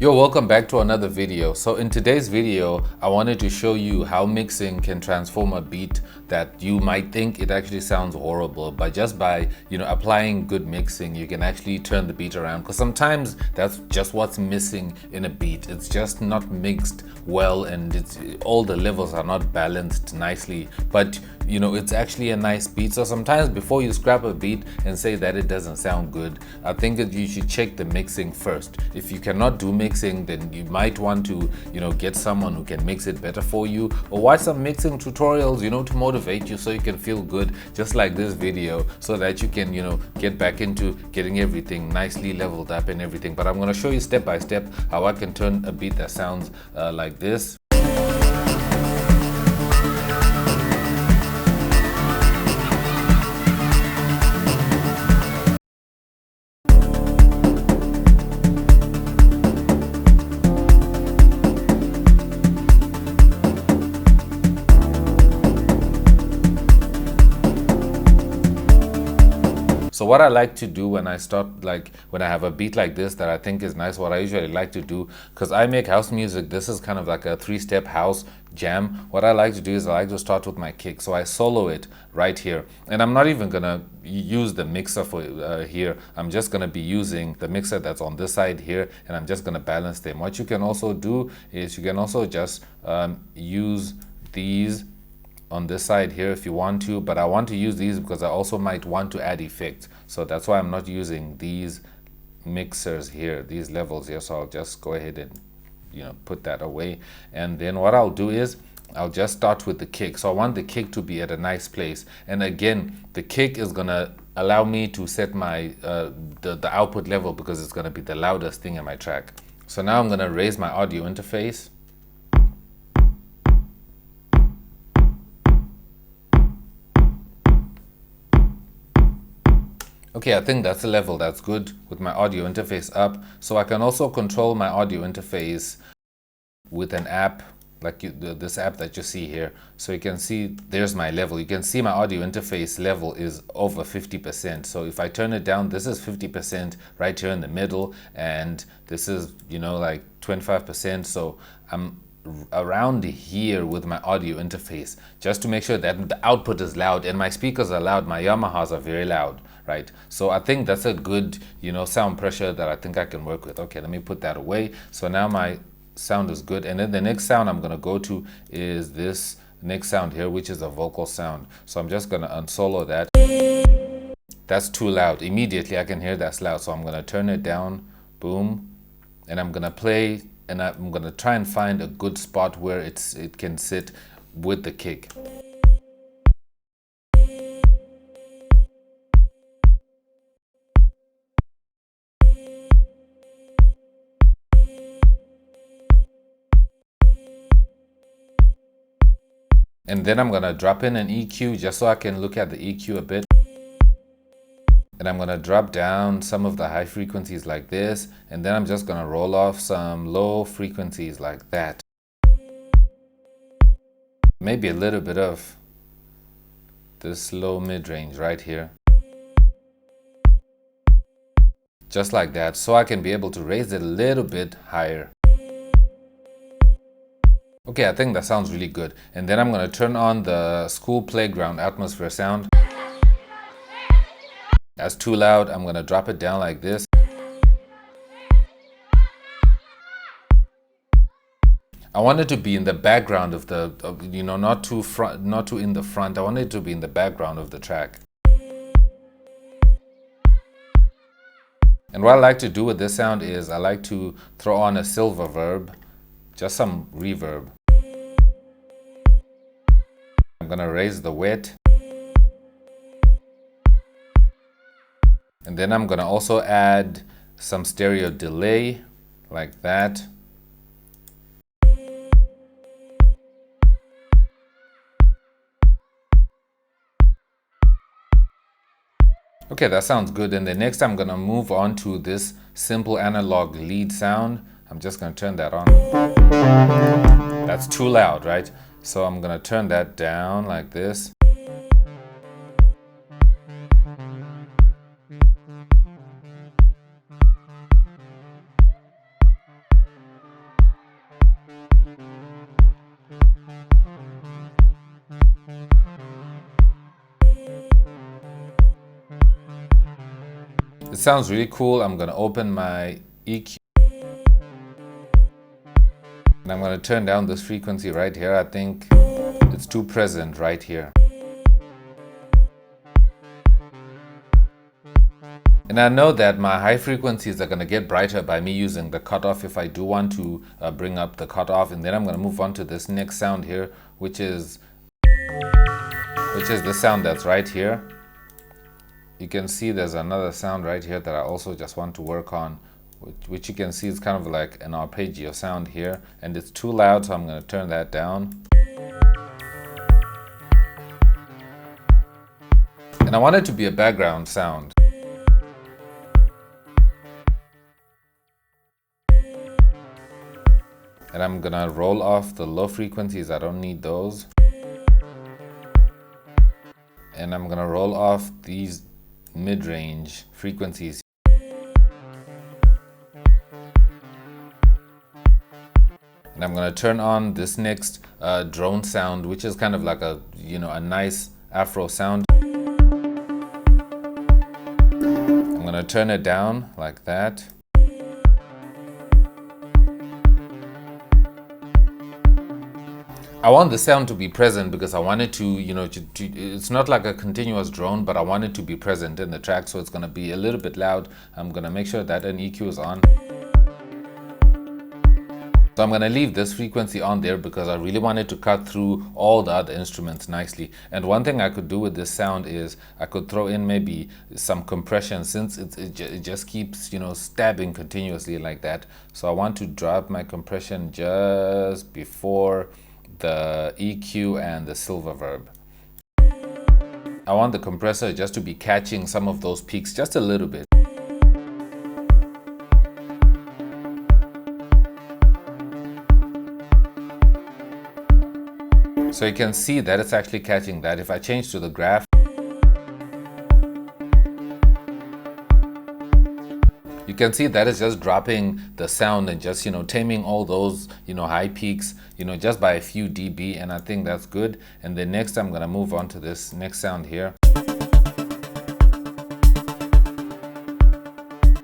Yo, welcome back to another video. So in today's video, I wanted to show you how mixing can transform a beat that you might think it actually sounds horrible, but just by, applying good mixing, you can actually turn the beat around. Because sometimes that's just what's missing in a beat. It's just not mixed well, and all the levels are not balanced nicely, but it's actually a nice beat. So sometimes before you scrap a beat and say that it doesn't sound good, I think that you should check the mixing first. If you cannot do mixing, then you might want to get someone who can mix it better for you, or watch some mixing tutorials to motivate you so you can feel good, just like this video, so that you can get back into getting everything nicely leveled up and everything. But I'm going to show you step by step how I can turn a beat that sounds like this. So what I like to do when I start, when I have a beat like this that I think is nice, what I usually like to do, because I make house music, this is kind of like a 3-step house jam. What I like to do is I like to start with my kick. So I solo it right here. And I'm not even going to use the mixer for here. I'm just going to be using the mixer that's on this side here, and I'm just going to balance them. What you can also do is you can also just use these on this side here if you want to, but I want to use these because I also might want to add effects. So that's why I'm not using these mixers here, these levels here. So I'll just go ahead and put that away. And then what I'll do is I'll just start with the kick. So I want the kick to be at a nice place. And again, the kick is gonna allow me to set my the output level, because it's gonna be the loudest thing in my track. So now I'm gonna raise my audio interface. Okay, I think that's a level that's good with my audio interface up. So I can also control my audio interface with an app like this app that you see here. So you can see there's my level. You can see my audio interface level is over 50%. So if I turn it down, this is 50% right here in the middle, and this is like 25%. So I'm around here with my audio interface, just to make sure that the output is loud, and my speakers are loud. My Yamahas are very loud, right? So I think that's a good sound pressure that I think I can work with. Okay, let me put that away. So now my sound is good, and then the next sound I'm going to go to is this next sound here, which is a vocal sound. So I'm just going to unsolo that. That's too loud. Immediately I can hear that's loud, so I'm going to turn it down. Boom. And I'm going to play, and I'm going to try and find a good spot where it can sit with the kick. And then I'm going to drop in an EQ just so I can look at the EQ a bit. And I'm going to drop down some of the high frequencies like this. And then I'm just going to roll off some low frequencies like that. Maybe a little bit of this low mid-range right here. Just like that, so I can be able to raise it a little bit higher. Okay, I think that sounds really good. And then I'm going to turn on the school playground atmosphere sound. That's too loud. I'm going to drop it down like this. I want it to be in the background of the, not too in the front. I want it to be in the background of the track. And what I like to do with this sound is I like to throw on a silver verb, just some reverb. I'm going to raise the wet. And then I'm going to also add some stereo delay like that. Okay, that sounds good. And then next I'm going to move on to this simple analog lead sound. I'm just going to turn that on. That's too loud, right? So I'm going to turn that down like this. sounds really cool. I'm gonna open my EQ. And I'm gonna turn down this frequency right here. I think it's too present right here. And I know that my high frequencies are going to get brighter by me using the cutoff if I do want to bring up the cutoff. And then I'm going to move on to this next sound here, which is the sound that's right here. You can see there's another sound right here that I also just want to work on, which you can see is kind of like an arpeggio sound here, and it's too loud, so I'm going to turn that down. And I want it to be a background sound. And I'm gonna roll off the low frequencies, I don't need those. And I'm gonna roll off these mid-range frequencies. And I'm gonna turn on this next drone sound, which is kind of like a, you know, a nice Afro sound. I'm gonna turn it down like that. I want the sound to be present because I want it to, you know, it's not like a continuous drone, but I want it to be present in the track, so it's going to be a little bit loud. I'm going to make sure that an EQ is on. So I'm going to leave this frequency on there because I really want it to cut through all the other instruments nicely. And one thing I could do with this sound is I could throw in maybe some compression, since it just keeps, you know, stabbing continuously like that. So I want to drop my compression just before the EQ and the silver verb. I want the compressor just to be catching some of those peaks just a little bit. So you can see that it's actually catching that. If I change to the graph, you can see that it's just dropping the sound and just, you know, taming all those, you know, high peaks, you know, just by a few dB, and I think that's good. And then next I'm gonna move on to this next sound here. I'm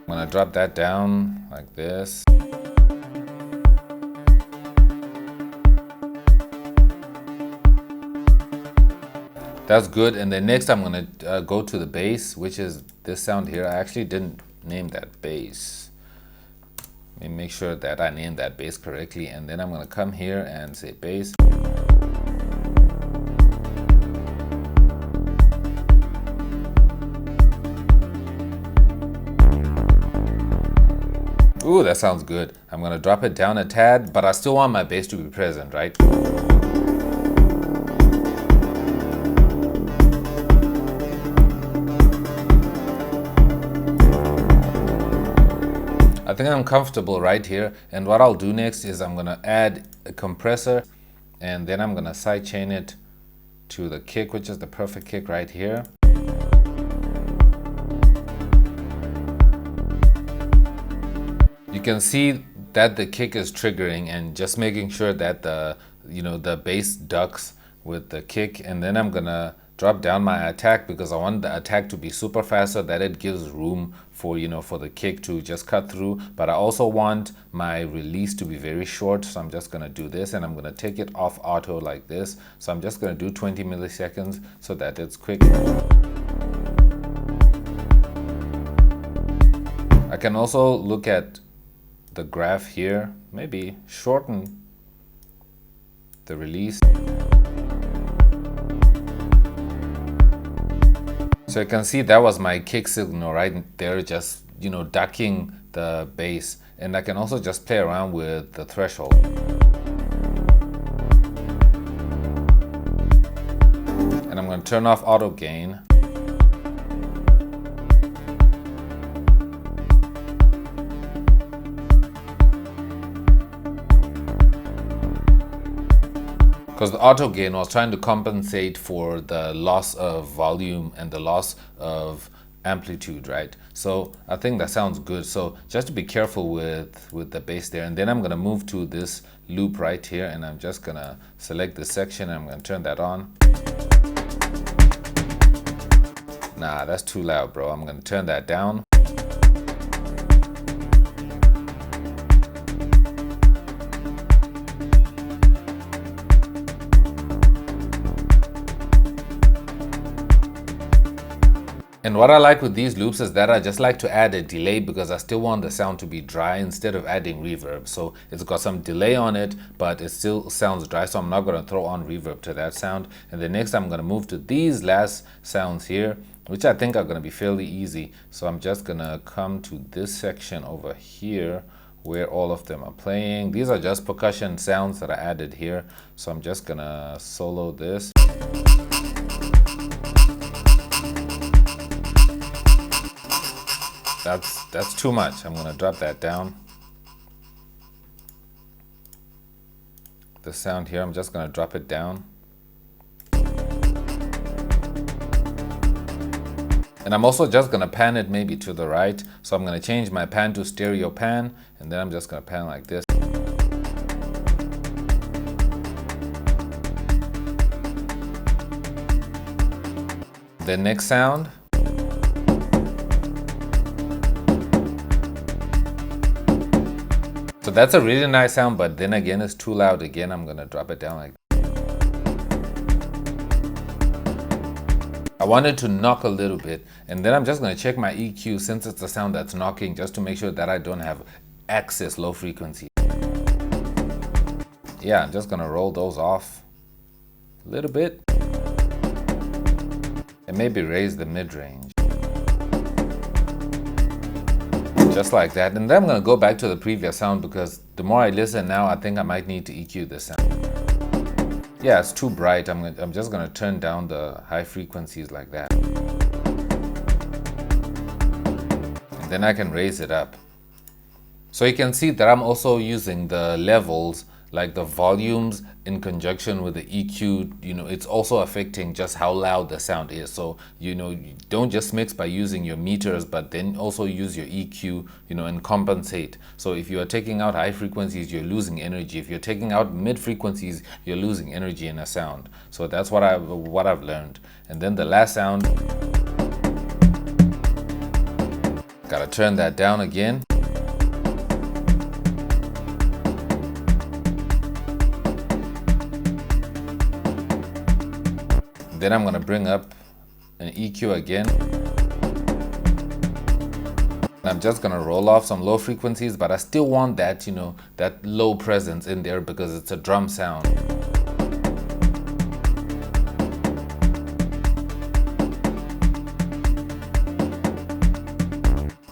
gonna drop that down like this. That's good. And then next I'm gonna go to the bass, which is this sound here. I actually didn't name that bass. Let me make sure that I named that bass correctly, and then I'm going to come here and say bass. Ooh, that sounds good. I'm going to drop it down a tad, but I still want my bass to be present, right? I think I'm comfortable right here, and what I'll do next is I'm gonna add a compressor, and then I'm gonna sidechain it to the kick, which is the perfect kick right here. You can see that the kick is triggering, and just making sure that the, you know, the bass ducks with the kick. And then I'm gonna drop down my attack because I want the attack to be super fast so that it gives room for, you know, for the kick to just cut through. But I also want my release to be very short, so I'm just gonna do this, and I'm gonna take it off auto like this. So I'm just gonna do 20 milliseconds so that it's quick. I can also look at the graph here, maybe shorten the release. So you can see that was my kick signal right there, just, you know, ducking the bass. And I can also just play around with the threshold. And I'm going to turn off auto gain. Because the auto gain was trying to compensate for the loss of volume and the loss of amplitude, right? So I think that sounds good. So just to be careful with the bass there. And then I'm gonna move to this loop right here, and I'm just gonna select this section, and I'm gonna turn that on. Nah, that's too loud, bro. I'm gonna turn that down. And what I like with these loops is that I just like to add a delay because I still want the sound to be dry instead of adding reverb. So it's got some delay on it, but it still sounds dry. So I'm not going to throw on reverb to that sound. And then next I'm going to move to these last sounds here, which I think are going to be fairly easy. So I'm just going to come to this section over here where all of them are playing. These are just percussion sounds that I added here. So I'm just going to solo this. That's too much. I'm going to drop that down. The sound here, I'm just going to drop it down. And I'm also just going to pan it maybe to the right. So I'm going to change my pan to stereo pan, and then I'm just going to pan like this. The next sound. So that's a really nice sound, but then again, it's too loud again. I'm going to drop it down like that. I wanted to knock a little bit, and then I'm just going to check my EQ since it's a sound that's knocking, just to make sure that I don't have excess low frequency. Yeah, I'm just going to roll those off a little bit and maybe raise the mid-range. Just like that. And then I'm going to go back to the previous sound because the more I listen now, I think I might need to EQ this sound. Yeah, it's too bright. I'm just going to turn down the high frequencies like that. And then I can raise it up. So you can see that I'm also using the levels, like the volumes in conjunction with the EQ. You know, it's also affecting just how loud the sound is. So, you know, you don't just mix by using your meters, but then also use your EQ, you know, and compensate. So if you are taking out high frequencies, you're losing energy. If you're taking out mid frequencies, you're losing energy in a sound. So that's what I've learned. And then the last sound, gotta turn that down again. Then I'm going to bring up an EQ again. And I'm just going to roll off some low frequencies, but I still want that, you know, that low presence in there because it's a drum sound.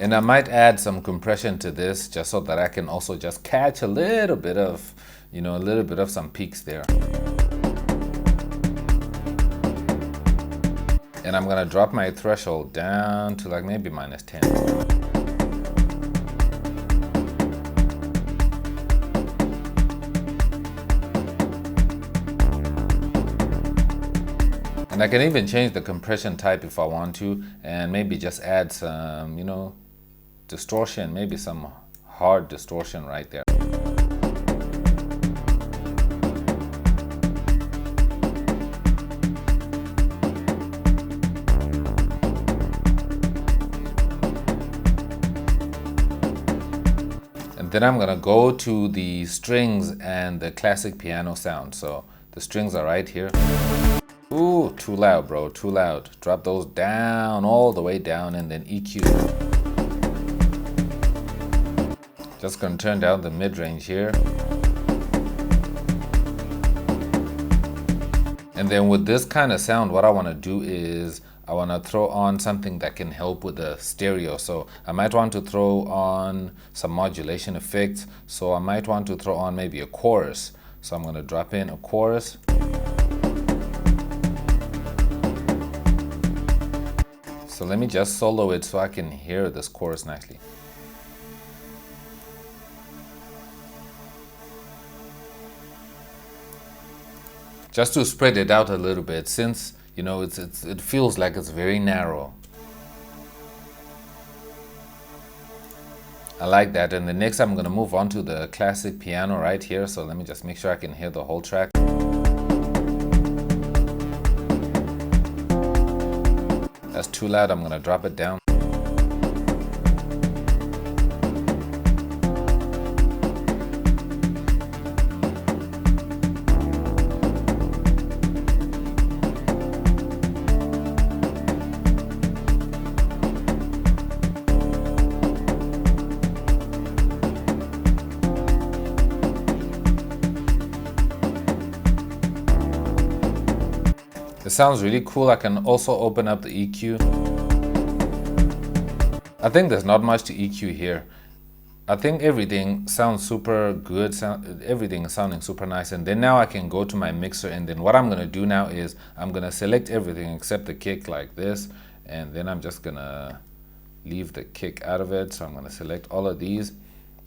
And I might add some compression to this just so that I can also just catch a little bit of, you know, a little bit of some peaks there. And I'm gonna drop my threshold down to like maybe -10. And I can even change the compression type if I want to, and maybe just add some, you know, distortion, maybe some hard distortion right there. Then I'm gonna go to the strings and the classic piano sound. So the strings are right here. Ooh, too loud, bro, too loud. Drop those down, all the way down, and then EQ. Just gonna turn down the mid-range here. And then with this kind of sound, what I wanna do is I want to throw on something that can help with the stereo. So I might want to throw on some modulation effects. So I might want to throw on maybe a chorus. So I'm going to drop in a chorus. So let me just solo it so I can hear this chorus nicely. Just to spread it out a little bit, since you know, it feels like it's very narrow. I like that. And the next I'm going to move on to the classic piano right here. So let me just make sure I can hear the whole track. That's too loud. I'm going to drop it down. It sounds really cool. I can also open up the EQ. I think there's not much to EQ here. I think everything sounds super good. Everything is sounding super nice. And then now I can go to my mixer, and then what I'm gonna do now is I'm gonna select everything except the kick like this, and then I'm just gonna leave the kick out of it. So I'm gonna select all of these,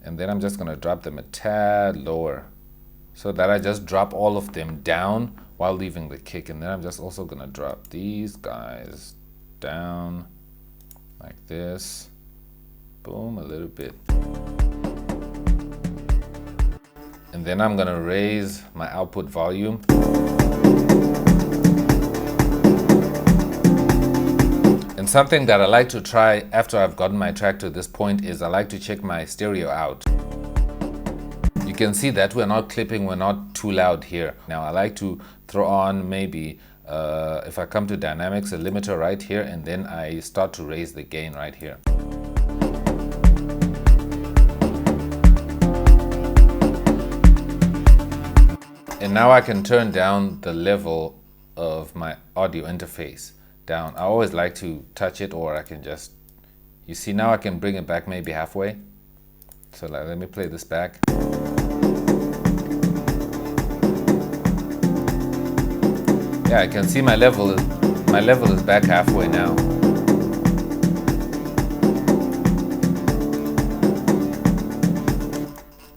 and then I'm just gonna drop them a tad lower, so that I just drop all of them down while leaving the kick. And then I'm just also gonna drop these guys down like this. Boom, a little bit. And then I'm gonna raise my output volume. And something that I like to try after I've gotten my track to this point is I like to check my stereo out. You can see that we're not clipping, we're not too loud here. Now I like to throw on maybe, if I come to dynamics, a limiter right here, and then I start to raise the gain right here. And now I can turn down the level of my audio interface down. I always like to touch it, or I can just, you see now I can bring it back maybe halfway. So let me play this back. Yeah, I can see my level is back halfway now.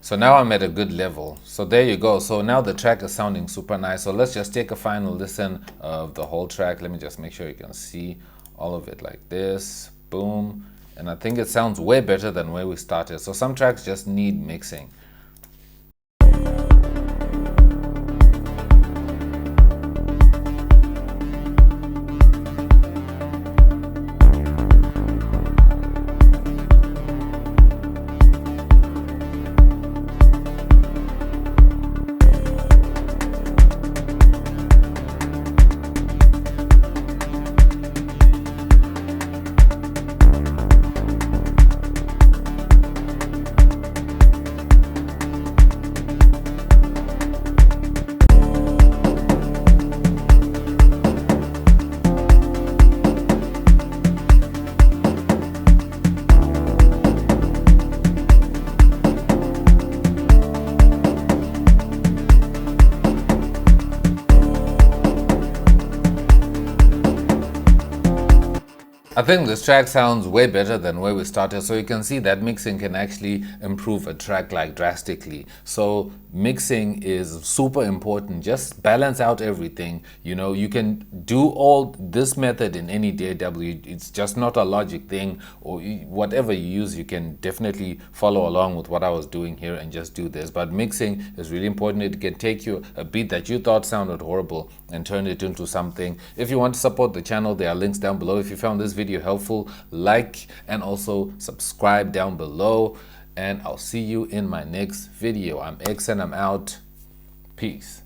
So now I'm at a good level. So there you go. So now the track is sounding super nice. So let's just take a final listen of the whole track. Let me just make sure you can see all of it like this. Boom. And I think it sounds way better than where we started. So some tracks just need mixing. I think this track sounds way better than where we started. So you can see that mixing can actually improve a track like drastically. So mixing is super important. Just balance out everything. You know, you can do all this method in any DAW. It's just not a Logic thing, or whatever you use, you can definitely follow along with what I was doing here and just do this. But mixing is really important. It can take you a beat that you thought sounded horrible and turn it into something. If you want to support the channel, there are links down below. If you found this video helpful, like and also subscribe down below, and I'll see you in my next video. I'm X and I'm out. Peace.